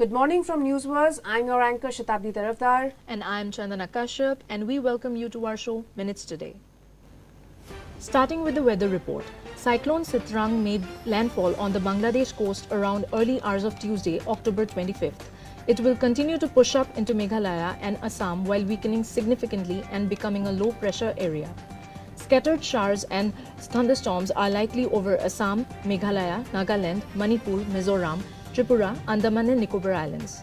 Good morning from Newsverse. I'm your anchor Shatabdi Tarafdar. And I'm Chandana Kashyap, and we welcome you to our show Minutes Today. Starting with the weather report, Cyclone Sitrang made landfall on the Bangladesh coast around early hours of Tuesday, October 25th. It will continue to push up into Meghalaya and Assam while weakening significantly and becoming a low-pressure area. Scattered showers and thunderstorms are likely over Assam, Meghalaya, Nagaland, Manipur, Mizoram, Tripura, Andaman and Nicobar Islands.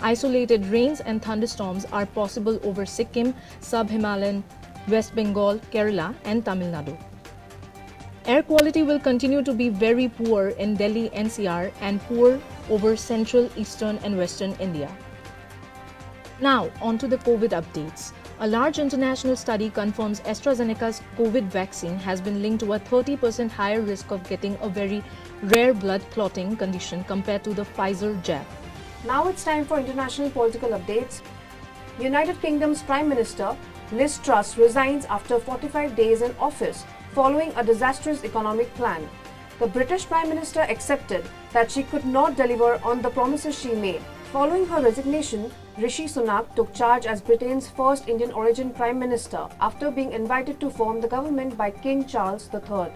Isolated rains and thunderstorms are possible over Sikkim, Sub-Himalayan, West Bengal, Kerala and Tamil Nadu. Air quality will continue to be very poor in Delhi NCR and poor over central, eastern and western India. Now, on to the COVID updates. A large international study confirms AstraZeneca's COVID vaccine has been linked to a 30% higher risk of getting a very rare blood clotting condition compared to the Pfizer jab. Now it's time for international political updates. United Kingdom's Prime Minister Liz Truss resigns after 45 days in office following a disastrous economic plan. The British Prime Minister accepted that she could not deliver on the promises she made. Following her resignation, Rishi Sunak took charge as Britain's first Indian origin Prime Minister after being invited to form the government by King Charles III.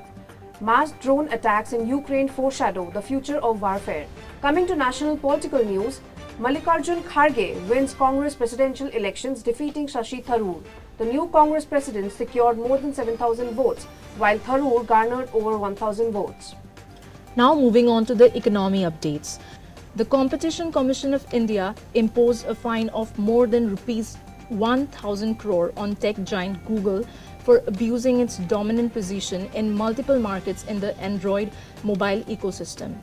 Mass drone attacks in Ukraine foreshadow the future of warfare. Coming to national political news, Mallikarjun Kharge wins Congress presidential elections defeating Shashi Tharoor. The new Congress president secured more than 7,000 votes, while Tharoor garnered over 1,000 votes. Now moving on to the economy updates. The Competition Commission of India imposed a fine of more than Rs 1,000 crore on tech giant Google for abusing its dominant position in multiple markets in the Android mobile ecosystem.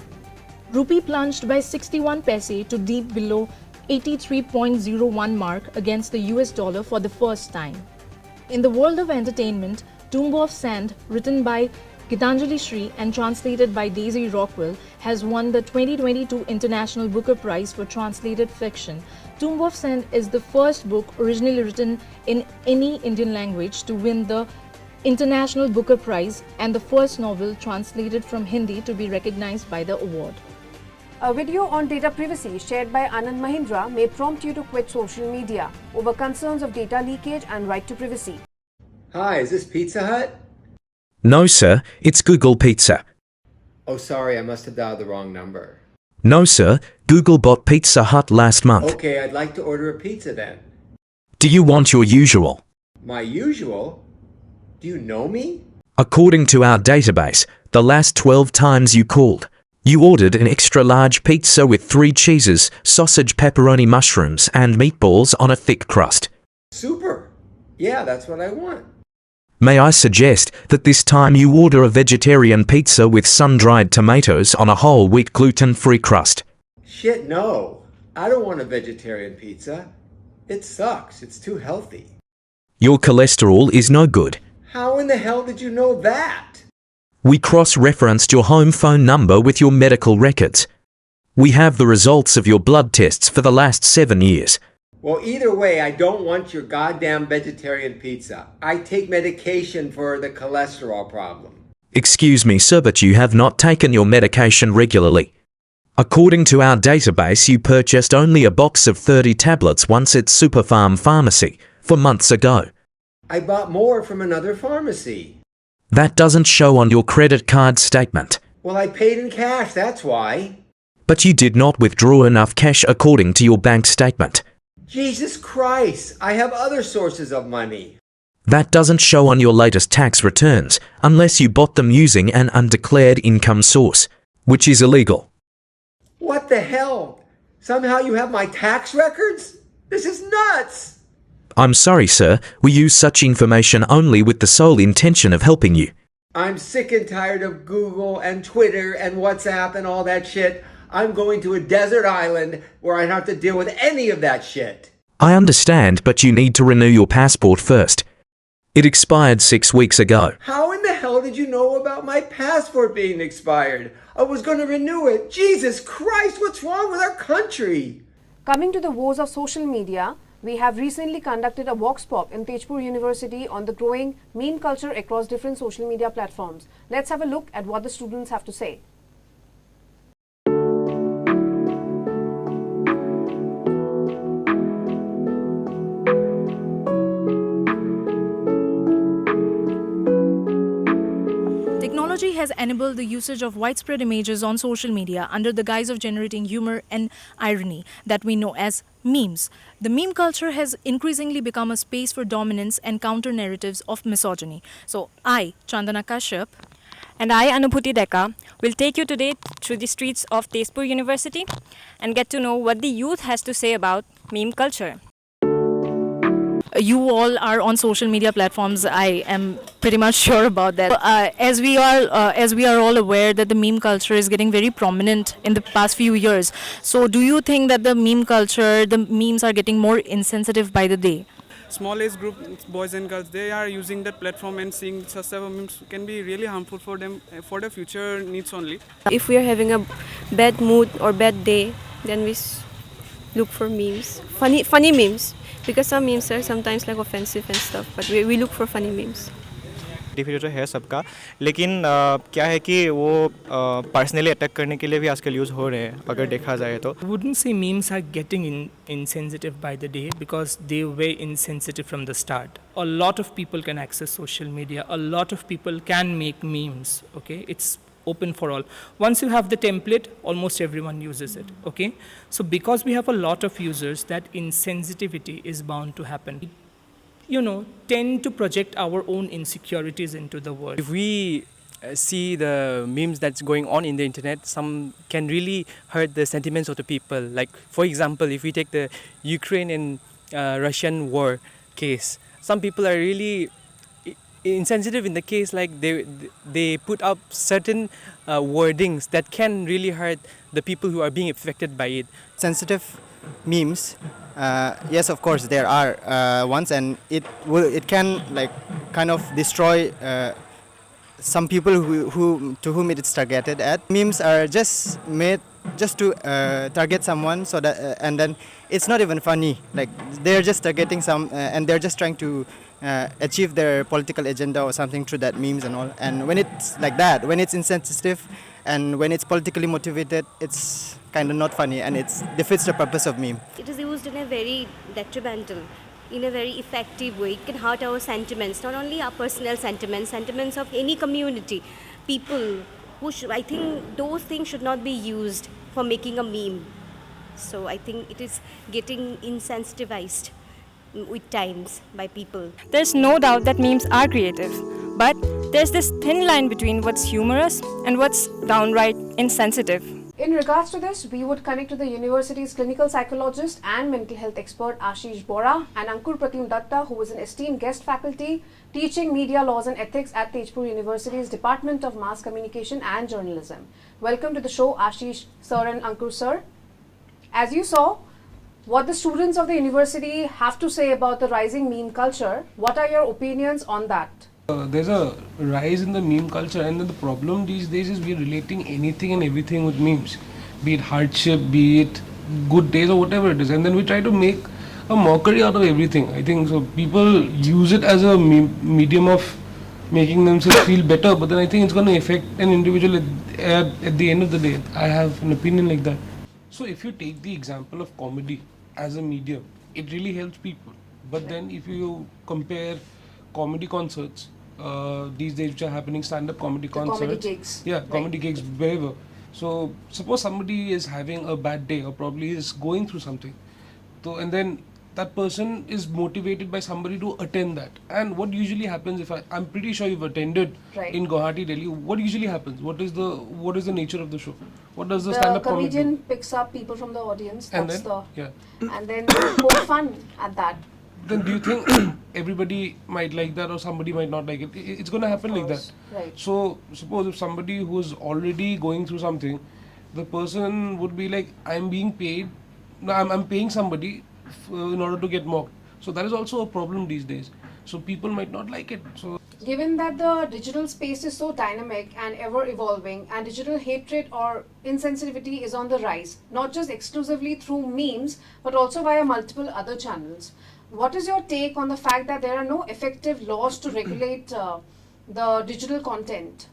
Rupee plunged by 61 paise to deep below 83.01 mark against the US dollar for the first time. In the world of entertainment, Tomb of Sand, written by Gitanjali Sri and translated by Daisy Rockwell, has won the 2022 International Booker Prize for Translated Fiction. Tomb of Sand is the first book originally written in any Indian language to win the International Booker Prize and the first novel translated from Hindi to be recognized by the award. A video on data privacy shared by Anand Mahindra may prompt you to quit social media over concerns of data leakage and right to privacy. Hi, is this Pizza Hut? No, sir, it's Google Pizza. Oh, sorry, I must have dialed the wrong number. No, sir, Google bought Pizza Hut last month. Okay, I'd like to order a pizza then. Do you want your usual? My usual? Do you know me? According to our database, the last 12 times you called, you ordered an extra large pizza with 3 cheeses, sausage, pepperoni, mushrooms, and meatballs on a thick crust. Super. Yeah, that's what I want. May I suggest that this time you order a vegetarian pizza with sun-dried tomatoes on a whole wheat gluten-free crust? Shit, no. I don't want a vegetarian pizza. It sucks. It's too healthy. Your cholesterol is no good. How in the hell did you know that? We cross-referenced your home phone number with your medical records. We have the results of your blood tests for the last 7 years. Well, either way, I don't want your goddamn vegetarian pizza. I take medication for the cholesterol problem. Excuse me, sir, but you have not taken your medication regularly. According to our database, you purchased only a box of 30 tablets once at Superfarm Pharmacy 4 months ago. I bought more from another pharmacy. That doesn't show on your credit card statement. Well, I paid in cash, that's why. But you did not withdraw enough cash according to your bank statement. Jesus Christ, I have other sources of money. That doesn't show on your latest tax returns unless you bought them using an undeclared income source, which is illegal. What the hell? Somehow you have my tax records? This is nuts! I'm sorry, sir. We use such information only with the sole intention of helping you. I'm sick and tired of Google and Twitter and WhatsApp and all that shit. I'm going to a desert island where I don't have to deal with any of that shit. I understand, but you need to renew your passport first. It expired 6 weeks ago. How in the hell did you know about my passport being expired? I was going to renew it. Jesus Christ, what's wrong with our country? Coming to the woes of social media, we have recently conducted a vox pop in Tezpur University on the growing meme culture across different social media platforms. Let's have a look at what the students have to say. enable the usage of widespread images on social media under the guise of generating humor and irony that we know as memes. The meme culture has increasingly become a space for dominance and counter narratives of misogyny. So I, Chandana Kashyap, and I, Anubhuti Deka, will take you today through the streets of Tezpur University and get to know what the youth has to say about meme culture. you all are on social media platforms. I am pretty much sure about that. As we are all aware that the meme culture is getting very prominent in the past few years. So, do you think that the meme culture, the memes are getting more insensitive by the day? Small age group, boys and girls, they are using that platform and seeing such type of memes can be really harmful for them for their future needs only. If we are having a bad mood or bad day, then we look for memes, funny memes, because some memes are sometimes like offensive and stuff, but we look for funny memes. डिफिनेटर है सबका, लेकिन क्या है कि वो personally attack करने के लिए भी आजकल यूज़ हो रहे हैं अगर देखा जाए तो. I wouldn't say memes are getting insensitive by the day because they were insensitive from the start. A lot of people can access social media. A lot of people can make memes. Okay, it's open for all. Once you have the template, almost everyone uses it. Okay, so because we have a lot of users, that insensitivity is bound to happen. Tend to project our own insecurities into the world. If we see the memes that's going on in the internet, some can really hurt the sentiments of the people. Like, for example, if we take the Ukraine and Russian war case, some people are really insensitive in the case, like they put up certain wordings that can really hurt the people who are being affected by it. Sensitive memes, yes, of course there are ones, and it can like kind of destroy some people to whom it is targeted at. Memes are just made just to target someone, so that and then it's not even funny. Like they're just targeting some, and they're just trying to achieve their political agenda or something through that memes and all. And when it's like that, when it's insensitive and when it's politically motivated, it's kind of not funny, and it defeats the purpose of meme. It is used in a very detrimental, in a very effective way. It can hurt our sentiments, not only our personal sentiments, sentiments of any community, people who I think those things should not be used for making a meme. So I think it is getting insensitivized with times by people. There's no doubt that memes are creative, but there's this thin line between what's humorous and what's downright insensitive. In regards to this, we would connect to the university's clinical psychologist and mental health expert Ashish Bora and Ankur Pratim Datta, who is an esteemed guest faculty teaching media laws and ethics at Tezpur University's Department of Mass Communication and Journalism. Welcome to the show, Ashish sir and Ankur sir. As you saw, what the students of the university have to say about the rising meme culture, what are your opinions on that? There's a rise in the meme culture, and then the problem these days is we're relating anything and everything with memes, be it hardship, be it good days or whatever it is, and then we try to make a mockery out of everything. I think so people use it as a medium of making themselves feel better, but then I think it's going to affect an individual at the end of the day. I have an opinion like that. So if you take the example of comedy as a medium, it really helps people, but then if you compare comedy concerts these days which are happening, stand-up comedy concerts, comedy gigs, comedy gigs, wherever. So suppose somebody is having a bad day or probably is going through something, so and then that person is motivated by somebody to attend that. And what usually happens, if I'm pretty sure you've attended in Guwahati, Delhi, what usually happens? What is the nature of the show? What does the stand-up comedy do? The comedian picks up people from the audience, and that's then, and then poke fun at that. Then do you think everybody might like that or somebody might not like it? It's going to happen like that. Right. So suppose if somebody who's already going through something, the person would be like, I'm being paid, no, I'm paying somebody in order to get mocked. So that is also a problem these days. So people might not like it. So given that the digital space is so dynamic and ever evolving, and digital hatred or insensitivity is on the rise, not just exclusively through memes, but also via multiple other channels, what is your take on the fact that there are no effective laws to regulate the digital content?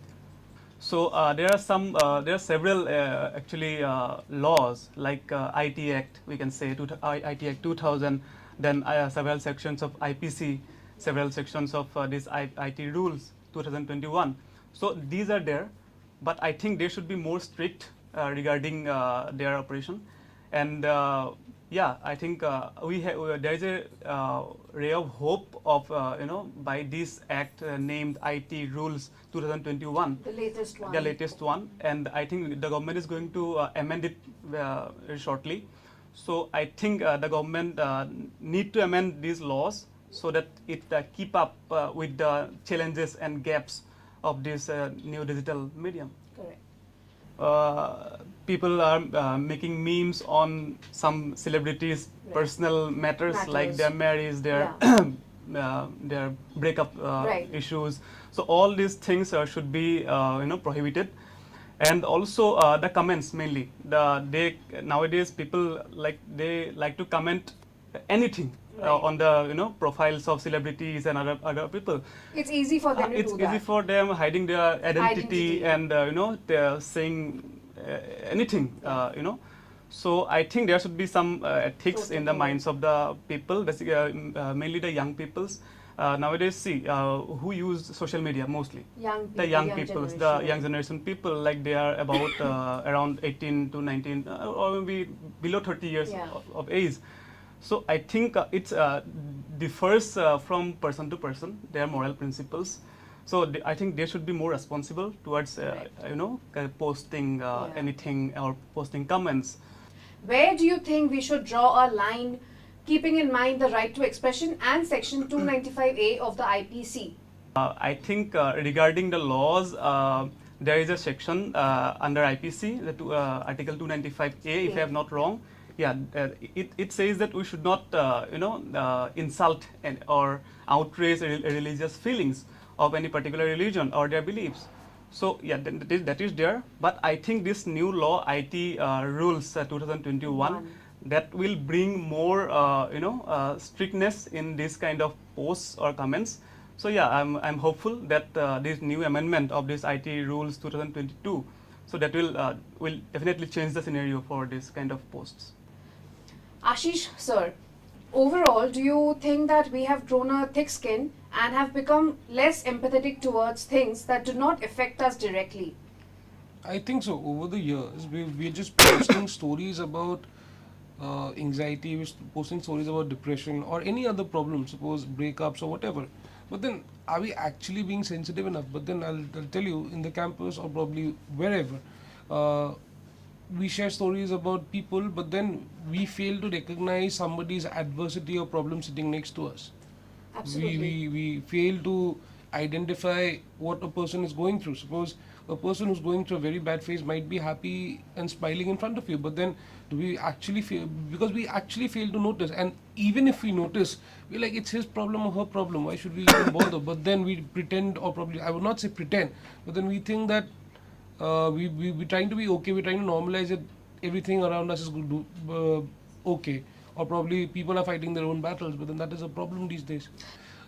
So there are several actually laws like IT Act, we can say IT Act 2000, then several sections of IPC, several sections of this IT rules 2021. So these are there, but I think they should be more strict regarding their operation. And yeah, I think there is a ray of hope of by this act named IT Rules 2021, the latest one, and I think the government is going to amend it shortly. So I think the government need to amend these laws so that it keep up with the challenges and gaps of this new digital medium. Correct. People are making memes on some celebrities' personal matters like their marriage, their their breakup issues. So all these things should be prohibited. And also the comments mainly. Nowadays people they like to comment anything on the profiles of celebrities and other people. It's easy for them to do that. It's easy for them hiding their identity. And they're saying anything. So I think there should be some ethics in the minds of the people, mainly the young peoples. Nowadays, see who use social media mostly. The young people, the young generation people, like they are about around 18 to 19 or maybe below 30 years of age. So I think it differs from person to person, their moral principles. So I think they should be more responsible towards posting anything or posting comments. Where do you think we should draw a line, keeping in mind the right to expression and Section 295A of the IPC? I think regarding the laws, there is a section under IPC, Article 295A, if I am not wrong. Yeah, it says that we should not, insult or outrage religious feelings of any particular religion or their beliefs. So yeah, that is there. But I think this new law, IT Rules 2021, that will bring more, strictness in this kind of posts or comments. So yeah, I'm hopeful that this new amendment of this IT Rules 2022, so that will definitely change the scenario for this kind of posts. Ashish sir, overall, do you think that we have grown a thick skin and have become less empathetic towards things that do not affect us directly? I think so. Over the years, we're just posting stories about anxiety, we're posting stories about depression or any other problem, suppose breakups or whatever. But then, are we actually being sensitive enough? But then I'll tell you, in the campus or probably wherever, we share stories about people, but then we fail to recognize somebody's adversity or problem sitting next to us. Absolutely. We fail to identify what a person is going through. Suppose a person who's going through a very bad phase might be happy and smiling in front of you, but then do we actually fail? Because we actually fail to notice. And even if we notice, we're like, it's his problem or her problem, why should we even bother? But then we pretend, or probably, I would not say pretend, but then we think that we're trying to be okay, we're trying to normalize it, everything around us is okay. Or probably people are fighting their own battles, but then that is a problem these days.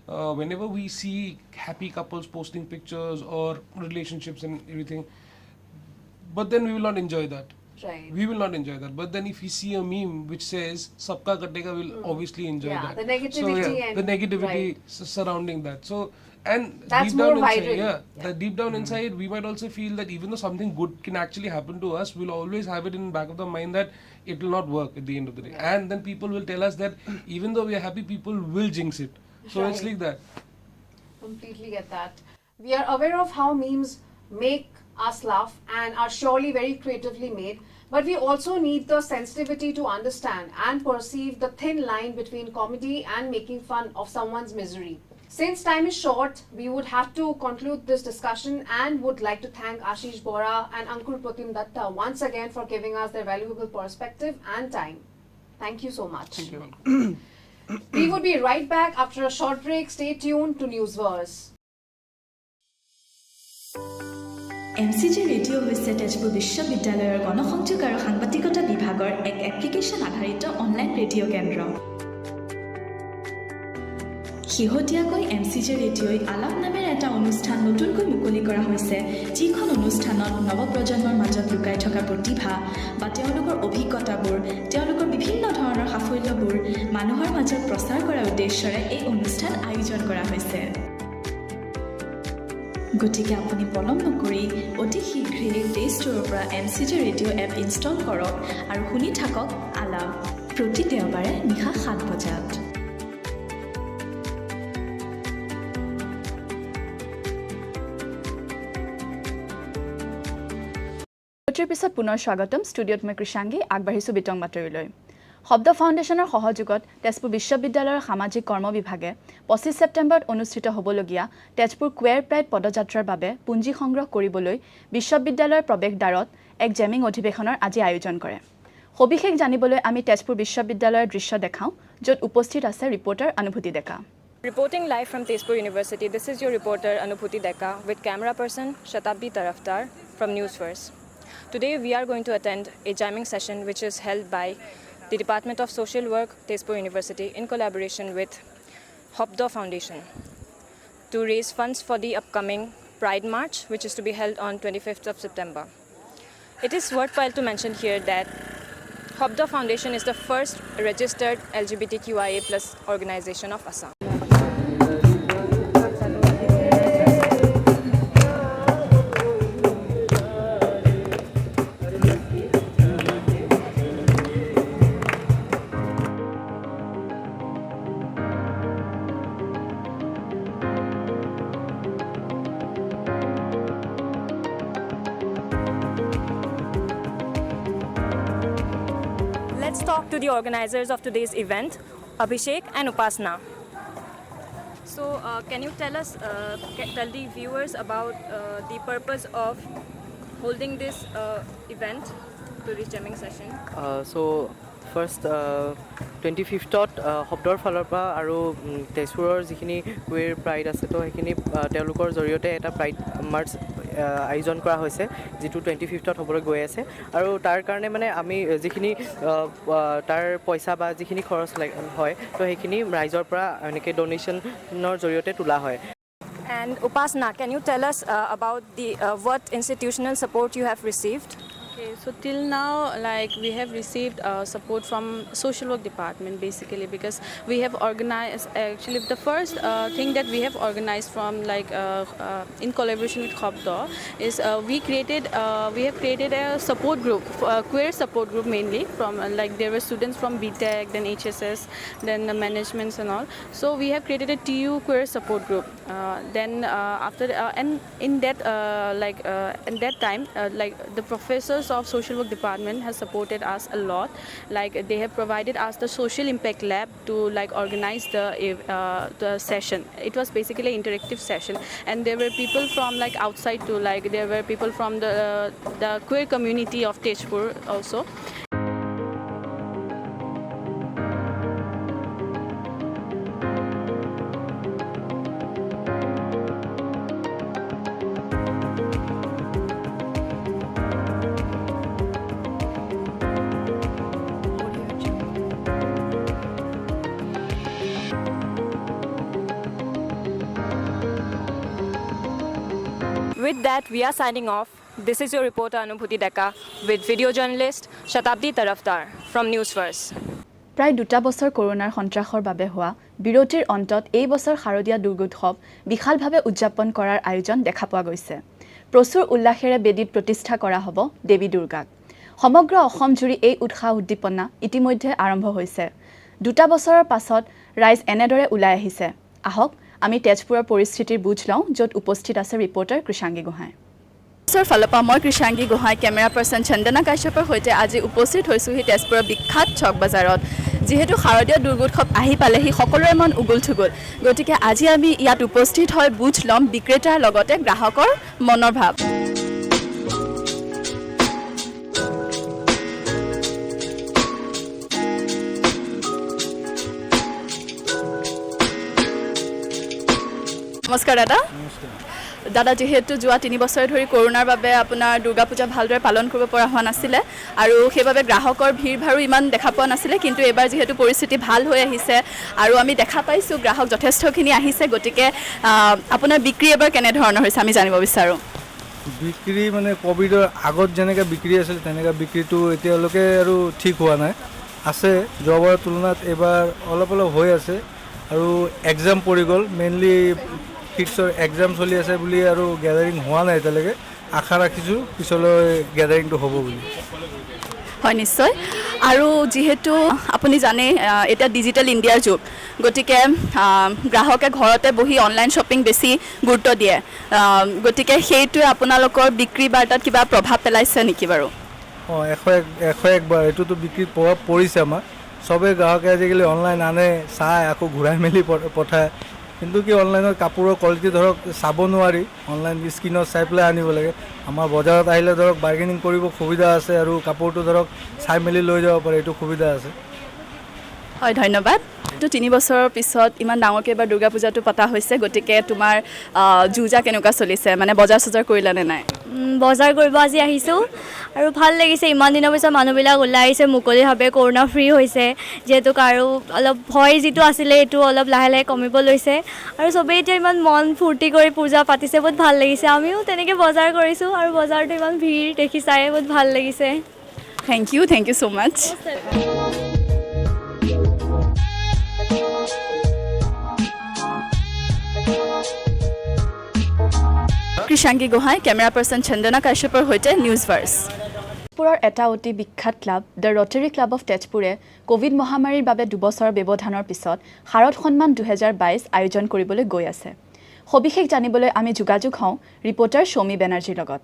Whenever we see happy couples posting pictures or relationships and everything, but then we will not enjoy that. Right. We will not enjoy that. But then if we see a meme which says Sabka Katega, we'll obviously enjoy that. The negativity the negativity surrounding that. So, and that's deep down more inside, viral. Deep down inside, we might also feel that even though something good can actually happen to us, we'll always have it in the back of the mind that it will not work at the end of the day. And then people will tell us that even though we are happy, people will jinx it. So it's like that. Completely get that. We are aware of how memes make us laugh and are surely very creatively made, but we also need the sensitivity to understand and perceive the thin line between comedy and making fun of someone's misery. Since time is short, we would have to conclude this discussion and would like to thank Ashish Bora and Ankur Pratim Datta once again for giving us their valuable perspective and time. Thank you so much. Thank you. We would be right back after a short break. Stay tuned to Newsverse. MCG radio' হৈছে তেজপুৰ বিশ্ববিদ্যালয়ৰ গণসংযোগ আৰু সাংবাদিকতা বিভাগৰ এক application আধাৰিত online radio' কেন্দ্ৰ। শেহতীয়াকৈ MCG ৰেডিঅ'ই আলাপ নামেৰে এটা অনুষ্ঠান নতুনকৈ মুকলি কৰা হৈছে, যিখন অনুষ্ঠানত নৱপ্ৰজন্মৰ মাজত লুকাই থকা প্ৰতিভা বা তেওঁলোকৰ অভিজ্ঞতাবোৰ, তেওঁলোকৰ বিভিন্ন ধৰণৰ সাফল্যবোৰ মানুহৰ মাজত প্ৰচাৰ কৰাৰ উদ্দেশ্যৰে এই অনুষ্ঠান আয়োজন কৰা হৈছে। গতিকে আপুনি পলম নকৰি অতি শীঘ্ৰেই প্লে ষ্টৰৰ পৰা MCJ ৰেডিঅ' এপ ইনষ্টল কৰক আৰু শুনি থাকক আলাপ প্ৰতি দেওবাৰে নিশা 7 বজাত। বিৰতিৰ পিছত পুনৰ স্বাগতম। ষ্টুডিঅ'ত মই কৃষাংগী আগবাঢ়িছোঁ বিতং বাতৰিলৈ। শব্দ ফাউণ্ডেশ্যনৰ সহযোগত তেজপুৰ বিশ্ববিদ্যালয়ৰ সামাজিক কৰ্ম বিভাগে 25 ছেপ্টেম্বৰত অনুষ্ঠিত হ'বলগীয়া তেজপুৰ কুৱেৰ প্ৰাইড পদযাত্ৰাৰ বাবে পুঁজি সংগ্ৰহ কৰিবলৈ বিশ্ববিদ্যালয়ৰ প্ৰৱেশদ্বাৰত এক জেমিং অধিৱেশনৰ আজি আয়োজন কৰে। সবিশেষ জানিবলৈ আমি তেজপুৰ বিশ্ববিদ্যালয়ৰ দৃশ্য দেখাওঁ, য'ত উপস্থিত আছে ৰিপৰ্টাৰ অনুভূতি ডেকা। Reporting live from Tezpur University, this is your reporter Anubhuti Deka with camera person Shatabdi Taraftar from News First. Today we are going to attend a jamming session which is held by the Department of Social Work, Tezpur University, in collaboration with Hopdo Foundation to raise funds for the upcoming Pride March, which is to be held on 25th of September. It is worthwhile to mention here that Hopdo Foundation is the first registered LGBTQIA+ organization of Assam. Let's talk to the organizers of today's event, Abhishek and Upasna. So, can you tell us, tell the viewers about the purpose of holding this event to this jamming session? So, first 25th শব্দৰ ফালৰ পৰা আৰু তেজপুৰৰ যিখিনি Kuber pride আছে তো সেইখিনি তেওঁলোকৰ জৰিয়তে এটা প্ৰাইড মাৰ্চ আয়োজন কৰা হৈছে, যিটো 25th হ'বলৈ গৈ আছে। আৰু তাৰ কাৰণে মানে আমি যিখিনি তাৰ পইচা বা যিখিনি খৰচ হয় তো সেইখিনি ৰাইজৰ পৰা এনেকৈ ডনেশ্যনৰ জৰিয়তে তোলা হয়। And Upasna, can you tell us about the what institutional support you have received? Okay, so till now, like we have received support from social work department basically, because we have organized actually the first thing that we have organized from like in collaboration with Khopdo is we have created a support group, queer support group mainly from like there were students from BTech, then HSS, then the managements and all. So we have created a TU queer support group. Then after and in that in that time like the professors of social work department has supported us a lot. Like they have provided us the social impact lab to like organize the session. It was basically an interactive session, and there were people from like outside too. Like there were people from the queer community of Tezpur also. With that, we are signing off. This is your reporter Anubhuti Deka with video journalist Shatabdi Taraftar from News First. প্ৰায় 2 বছৰ কৰোনাৰ সন্ত্ৰাসৰ বাবে হোৱা বিৰতিৰ অন্তত এই বছৰ শাৰদীয়া দুৰ্গোৎসৱ বিশালভাৱে উদযাপন কৰাৰ আয়োজন দেখা পোৱা গৈছে। প্ৰচুৰ উল্লাসেৰে বেদীত প্ৰতিষ্ঠা কৰা হ'ব দেৱী দুৰ্গাক। সমগ্ৰ অসম জুৰি এই উৎসাহ উদ্দীপনা ইতিমধ্যে আৰম্ভ হৈছে। 2 বছৰৰ পাছত ৰাইজ এনেদৰে ওলাই আহিছে। আহক আমি তেজপুৰৰ পৰিস্থিতিৰ বুজ লওঁ, য'ত উপস্থিত আছে ৰিপৰ্টাৰ কৃষাংগী গোহাঁই। ফালৰ পৰা মই কৃষাংগী গোহাঁই, কেমেৰা পাৰ্চন চন্দনা কাশ্যপৰ সৈতে আজি উপস্থিত হৈছোহি তেজপুৰৰ বিখ্যাত চক বজাৰত। যিহেতু শাৰদীয় দুৰ্গোৎসৱ আহি পালেহি, সকলোৰে মন উগুল থুগুল। গতিকে আজি আমি ইয়াত উপস্থিত হৈ বুজ ল'ম বিক্ৰেতাৰ লগতে গ্ৰাহকৰ মনৰ ভাৱ। নমস্কাৰ দাদা। দাদা, যিহেতু যোৱা 3 বছৰ ধৰি কৰোনাৰ বাবে আপোনাৰ দুৰ্গা পূজা ভালদৰে পালন কৰিব পৰা হোৱা নাছিলে আৰু সেইবাবে গ্ৰাহকৰ ভিৰ ভাৰো ইমান দেখা পোৱা নাছিলে, কিন্তু এবাৰ যিহেতু পৰিস্থিতি ভাল হৈ আহিছে আৰু আমি দেখা পাইছোঁ গ্ৰাহক যথেষ্টখিনি আহিছে, গতিকে আপোনাৰ বিক্ৰী এবাৰ কেনেধৰণৰ হৈছে আমি জানিব বিচাৰোঁ। বিক্ৰী মানে কোভিডৰ আগত যেনেকৈ বিক্ৰী আছিল তেনেকৈ বিক্ৰীটো এতিয়ালৈকে আৰু ঠিক হোৱা নাই, আছে যোৱাবাৰৰ তুলনাত এইবাৰ অলপ হৈ আছে। আৰু এক্সাম পৰি গ'ল, মেইনলি কিডছৰ এক্সাম চলি আছে বুলি আৰু গেদাৰিং হোৱা নাই এতিয়ালৈকে আশা ৰাখিছোঁ পিছলৈ গেদাৰিংটো হ'ব বুলি হয় নিশ্চয় আৰু যেহেতু আপুনি জানে এটা ডিজিটেল ইণ্ডিয়াৰ যুগ গতিকে গ্ৰাহকে ঘৰতে বহি অনলাইন শ্বপিং বেছি গুৰুত্ব দিয়ে গতিকে সেইটোৱে আপোনালোকৰ বিক্ৰী বাৰ্তাত কিবা প্ৰভাৱ পেলাইছে নেকি বাৰু অঁ 101 এইটোতো বিক্ৰীত প্ৰভাৱ পৰিছে আমাৰ চবেই গ্ৰাহকে আজিকালি অনলাইন আনে চাই আকৌ ঘূৰাই মেলি পঠায় কিন্তু কি অনলাইনৰ কাপোৰৰ কোৱালিটি ধৰক চাব নোৱাৰি অনলাইন স্ক্ৰীনত চাই পেলাই আনিব লাগে আমাৰ বজাৰত আহিলে ধৰক বাৰ্গেনিং কৰিব সুবিধা আছে আৰু কাপোৰটো ধৰক চাই মেলি লৈ যাব পাৰে এইটো সুবিধা আছে হয় ধন্যবাদ তো 3 বছৰৰ পিছত ইমান ডাঙৰকৈ এবাৰ দুৰ্গা পূজাটো পতা হৈছে গতিকে তোমাৰ জুজা কেনেকুৱা চলিছে মানে বজাৰ চজাৰ কৰিলা নে নাই বজাৰ কৰিব আজি আহিছোঁ আৰু ভাল লাগিছে ইমান দিনৰ পিছত মানুহবিলাক ওলাই আহিছে মুকলিভাৱে কৰোণা ফ্ৰী হৈছে যেহেতু আৰু অলপ ভয় যিটো আছিলে এইটো অলপ লাহে লাহে কমিব লৈছে আৰু চবেই এতিয়া ইমান মন ফূৰ্তি কৰি পূজা পাতিছে বহুত ভাল লাগিছে আমিও তেনেকৈ বজাৰ কৰিছোঁ আৰু বজাৰটো ইমান ভিৰ দেখি চাই বহুত ভাল লাগিছে thank you so' much Krishangi Gohain camera person Chandana কাশ্যপৰ সৈতে নিউজ ভাৰ্ছ তেজপুৰৰ এটা অতি বিখ্যাত club the rotary club of তেজপুৰে কোভিড মহামাৰীৰ বাবে 2 বছৰ ব্যৱধানৰ পিছত শাৰদ সন্মান 2022 আয়োজন কৰিবলৈ গৈ আছে সবিশেষ জানিবলৈ আমি যোগাযোগ হওঁ ৰিপৰ্টাৰ সৌমি বেনাৰ্জীৰ লগত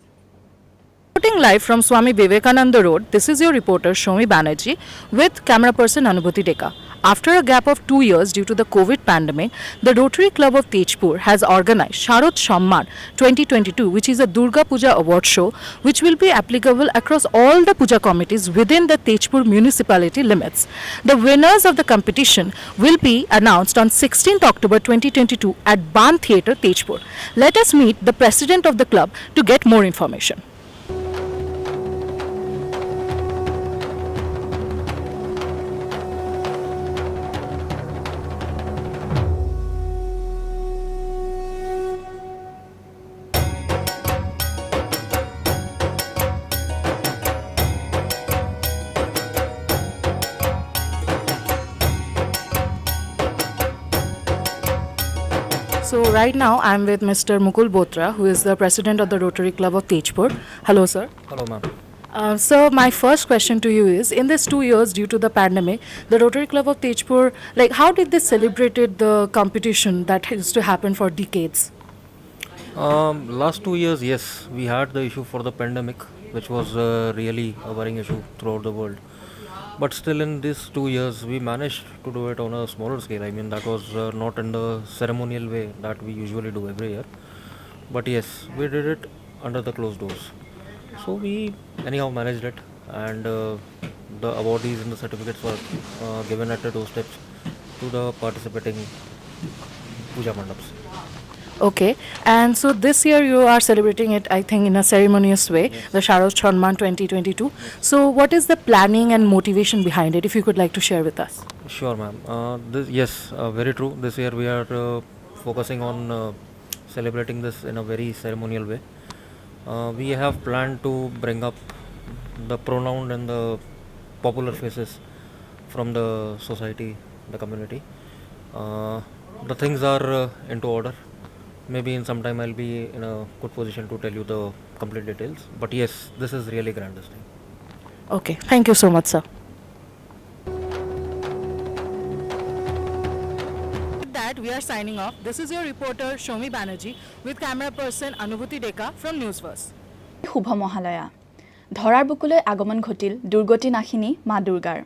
Reporting live from Swami Vivekananda Road, this is your reporter Shomi Banerjee with camera person Anubhuti Deka. After a gap of 2 years due to the COVID pandemic, the Rotary Club of Tezpur has organized Sharad Shamman 2022, which is a Durga Puja award show, which will be applicable across all the puja committees within the Tezpur municipality limits. The winners of the competition will be announced on 16th October 2022 at Ban Theatre, Tezpur. Let us meet the president of the club to get more information. So right now I'm with Mr. Mukul Botra, who is the president of the Rotary Club of Tezpur. Hello, sir. Hello, ma'am. So my first question to you is, in these 2 years due to the pandemic, the Rotary Club of Tezpur, like how did they celebrated the competition that used to happen for decades? Last 2 years, yes, we had the issue for the pandemic, which was really a worrying issue throughout the world. But still in these 2 years, we managed to do it on a smaller scale. I mean, that was not in the ceremonial way that we usually do every year. But yes, we did it under the closed doors. So we anyhow managed it, and the awardees and the certificates were given at the doorsteps to the participating puja mandaps. Okay, and so this year you are celebrating it, I think, in a ceremonious way, yes. The Sharad Shamman 2022. Yes. So what is the planning and motivation behind it, if you could like to share with us? Sure, ma'am. Yes, very true. This year we are focusing on celebrating this in a very ceremonial way. We have planned to bring up the pronoun and the popular faces from the society, the community. The things are into order. Maybe in some time I'll be in a good position to tell you the complete details. But yes, this is really grand this time. Okay, thank you so much, sir. With that, we are signing off. This is your reporter Shomi Banerjee with camera person Anubhuti Deka from Newsverse. শুভ মহালয়া ধৰাৰ বুকুলৈ আগমন ঘটিল দুৰ্গতি নাশিনী মা দুৰ্গাৰ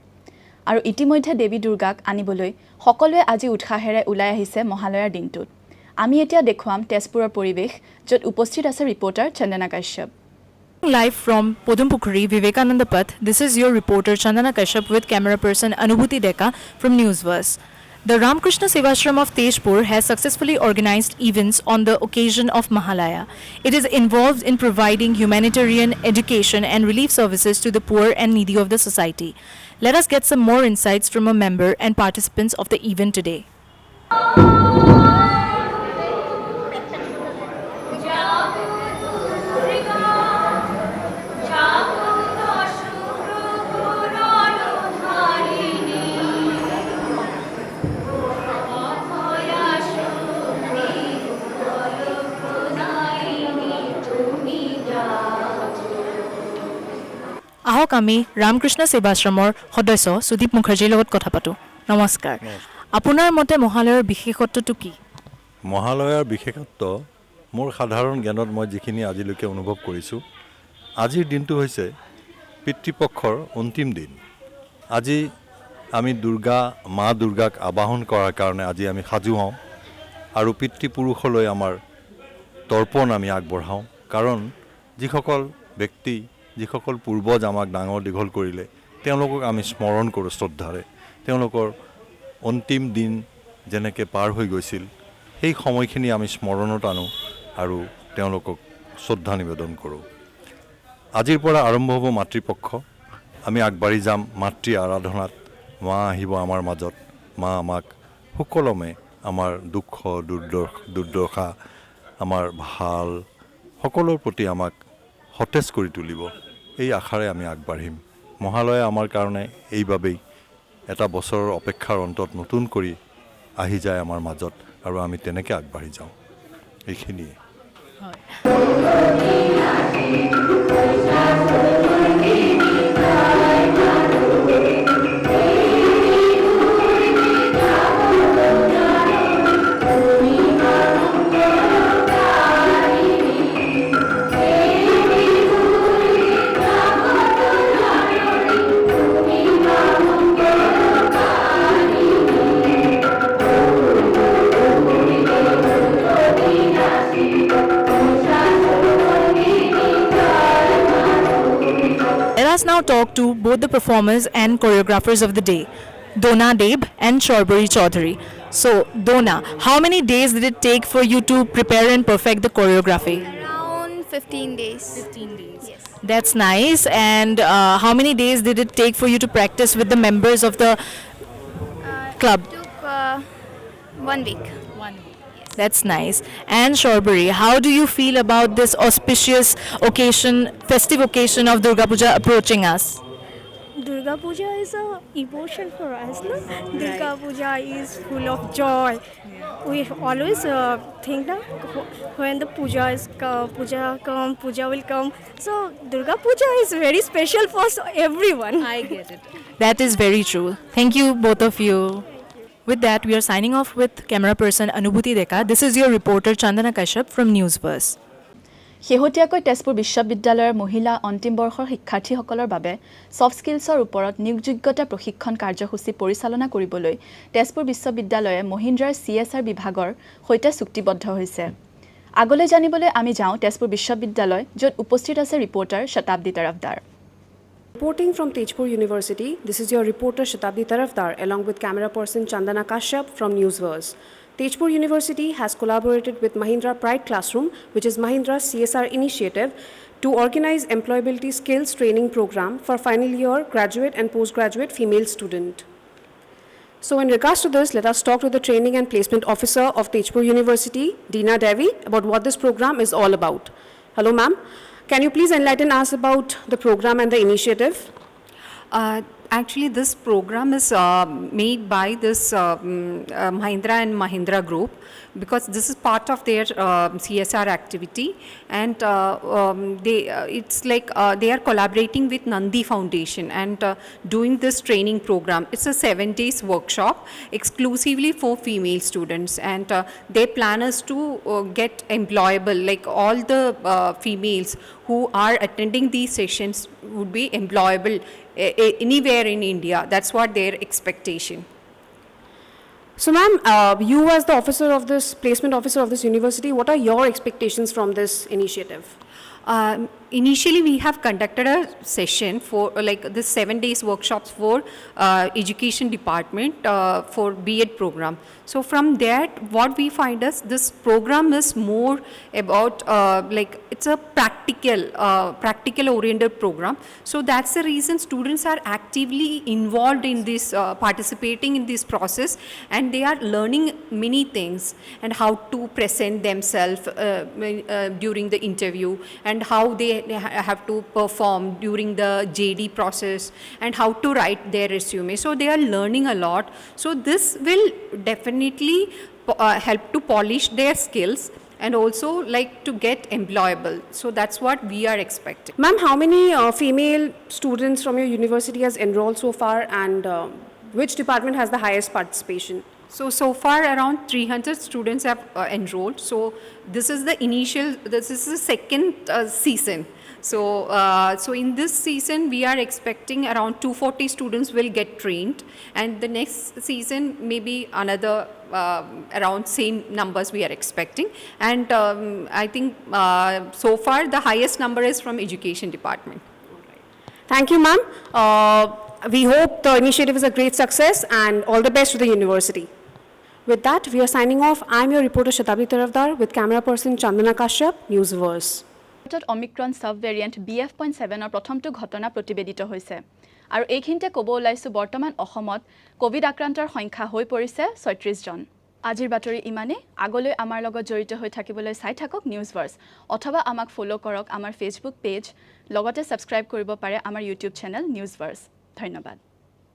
আৰু ইতিমধ্যে দেৱী দুৰ্গাক আনিবলৈ সকলোৱে আজি উৎসাহেৰে ওলাই আহিছে মহালয়াৰ দিনটোত আমি এতিয়া দেখুৱাম তেজপুৰৰ পৰিৱেশ য'ত উপস্থিত আছে reporter Chandana Kashyap Live from Podumpukhuri, Vivekananda Path, this is your reporter Chandana Kashyap with camera person Anubhuti Deka from Newsverse. The Ramakrishna Sevashram of Tezpur has successfully organized events on the occasion of Mahalaya. It is involved in providing humanitarian, education and relief services to the poor and needy of the society. Let us get some more insights from a member and participants of the event today. আমি ৰামকৃষ্ণ সেৱাশ্ৰমৰ সদস্য সুদীপ মুখাৰ্জীৰ লগত কথা পাতোঁ। নমস্কাৰ। আপোনাৰ মতে মহালয়াৰ বিশেষত্বটো কি? মহালয়াৰ বিশেষত্ব মোৰ সাধাৰণ জ্ঞানত মই যিখিনি আজিলৈকে অনুভৱ কৰিছোঁ, আজিৰ দিনটো হৈছে পিতৃপক্ষৰ অন্তিম দিন। আজি আমি মা দুৰ্গাক আবাহন কৰাৰ কাৰণে আজি আমি সাজু হওঁ আৰু পিতৃপুৰুষলৈ আমাৰ তৰ্পণ আমি আগবঢ়াওঁ। কাৰণ যিসকল ব্যক্তি, যিসকল পূৰ্বজ আমাক ডাঙৰ দীঘল কৰিলে, তেওঁলোকক আমি স্মৰণ কৰোঁ শ্ৰদ্ধাৰে। তেওঁলোকৰ অন্তিম দিন যেনেকৈ পাৰ হৈ গৈছিল, সেই সময়খিনি আমি স্মৰণত আনোঁ আৰু তেওঁলোকক শ্ৰদ্ধা নিবেদন কৰোঁ। আজিৰ পৰা আৰম্ভ হ'ব মাতৃপক্ষ। আমি আগবাঢ়ি যাম মাতৃ আৰাধনাত। মা আহিব আমাৰ মাজত। মা আমাক সুকলমে আমাৰ দুখ দুৰ্দশা, আমাৰ ভাল সকলোৰ প্ৰতি আমাক সতেজ কৰি তুলিব। এই আশাৰে আমি আগবাঢ়িম। মহালয়া আমাৰ কাৰণে এইবাবেই এটা বছৰৰ অপেক্ষাৰ অন্তত নতুন কৰি আহি যায় আমাৰ মাজত আৰু আমি তেনেকৈ আগবাঢ়ি যাওঁ। এইখিনিয়ে। Let us now talk to both the performers and choreographers of the day, Dona Deb and Shorbari Chaudhary. So, Dona, how many days did it take for you to prepare and perfect the choreography? Around 15 days. 15 days. Yes. That's nice. And how many days did it take for you to practice with the members of the club? It took 1 week. 1 week. Yes. That's nice. And Shorbari, how do you feel about this auspicious occasion, festive occasion of Durga Puja approaching us? Durga Puja is a emotion for us, no? Durga Puja is full of joy. We always think that when the puja will come. So Durga Puja is very special for everyone. I get it. That is very true. Thank you, both of you. With that, we are signing off with camera person Anubhuti Deka. This is your reporter Chandana Kashyap from Newsverse. শেহতীয়াকৈ তেজপুৰ বিশ্ববিদ্যালয়ৰ মহিলা অন্তিম বৰ্ষৰ শিক্ষাৰ্থীসকলৰ বাবে soft স্কিলছৰ ওপৰত নিয়োগযোগ্যতা প্ৰশিক্ষণ কাৰ্যসূচী পৰিচালনা কৰিবলৈ তেজপুৰ বিশ্ববিদ্যালয়ে মহিন্দ্ৰাৰ CSR বিভাগৰ সৈতে চুক্তিবদ্ধ হৈছে। আগলৈ জানিবলৈ আমি যাওঁ তেজপুৰ বিশ্ববিদ্যালয়, য'ত উপস্থিত আছে reporter Shatabdi Tarafdar. Reporting from Tezpur University, this is your reporter Shatabdi Tarafdar along with camera person Chandana Kashyap from Newsverse. Tezpur University has collaborated with Mahindra Pride Classroom, which is Mahindra's CSR initiative, to organize Employability Skills Training Program for final year graduate and postgraduate female student. So in regards to this, let us talk to the Training and Placement Officer of Tezpur University, Deena Devi, about what this program is all about. Hello ma'am, can you please enlighten us about the program and the initiative? Actually, this program is made by this Mahindra and Mahindra group, because this is part of their CSR activity, and it's like they are collaborating with Nandi Foundation and doing this training program. It's a 7 days workshop exclusively for female students, and their plan is to get employable, like all the females who are attending these sessions would be employable anywhere in India. That's what their expectation. So ma'am, you as the placement officer of this university, what are your expectations from this initiative? Initially, we have conducted a session for like the 7 days workshops for education department for B.Ed program. So from that, what we find is this program is more about like it's a practical oriented program. So that's the reason students are actively involved in this, participating in this process, and they are learning many things and how to present themselves during the interview, and how they have to perform during the JD process, and how to write their resume. So they are learning a lot. So this will definitely help to polish their skills, and also like to get employable. So that's what we are expecting. Ma'am, how many female students from your university has enrolled so far, and which department has the highest participation? So far around 300 students have enrolled. So this is the second season. So in this season, we are expecting around 240 students will get trained, and the next season maybe another around same numbers we are expecting. And I think so far the highest number is from education department. Thank you, ma'am. We hope the initiative is a great success, and all the best to the university. With that, we are signing off. I'm your reporter Shatabdi Tarafdar with camera person Chandana Kashyap, Newsverse. Omicron sub-variant BF.7 প্ৰথমটো ঘটনা প্ৰতিবেদিত হৈছে আৰু এইখিনিতে ক'ব ওলাইছো বৰ্তমান অসমত Covid আক্ৰান্তৰ সংখ্যা হৈ পৰিছে 36 জন আজিৰ বাতৰি ইমানে আগলৈ আমাৰ লগত জড়িত হৈ থাকিবলৈ চাই থাকক নিউজভাৰ্স অথবা আমাক ফলো কৰক আমাৰ ফেসবুক পেজ লগতে সাবস্ক্ৰাইব কৰিব পাৰে আমাৰ ইউটিউব চেনেল নিউজভাৰ্স ধন্যবাদ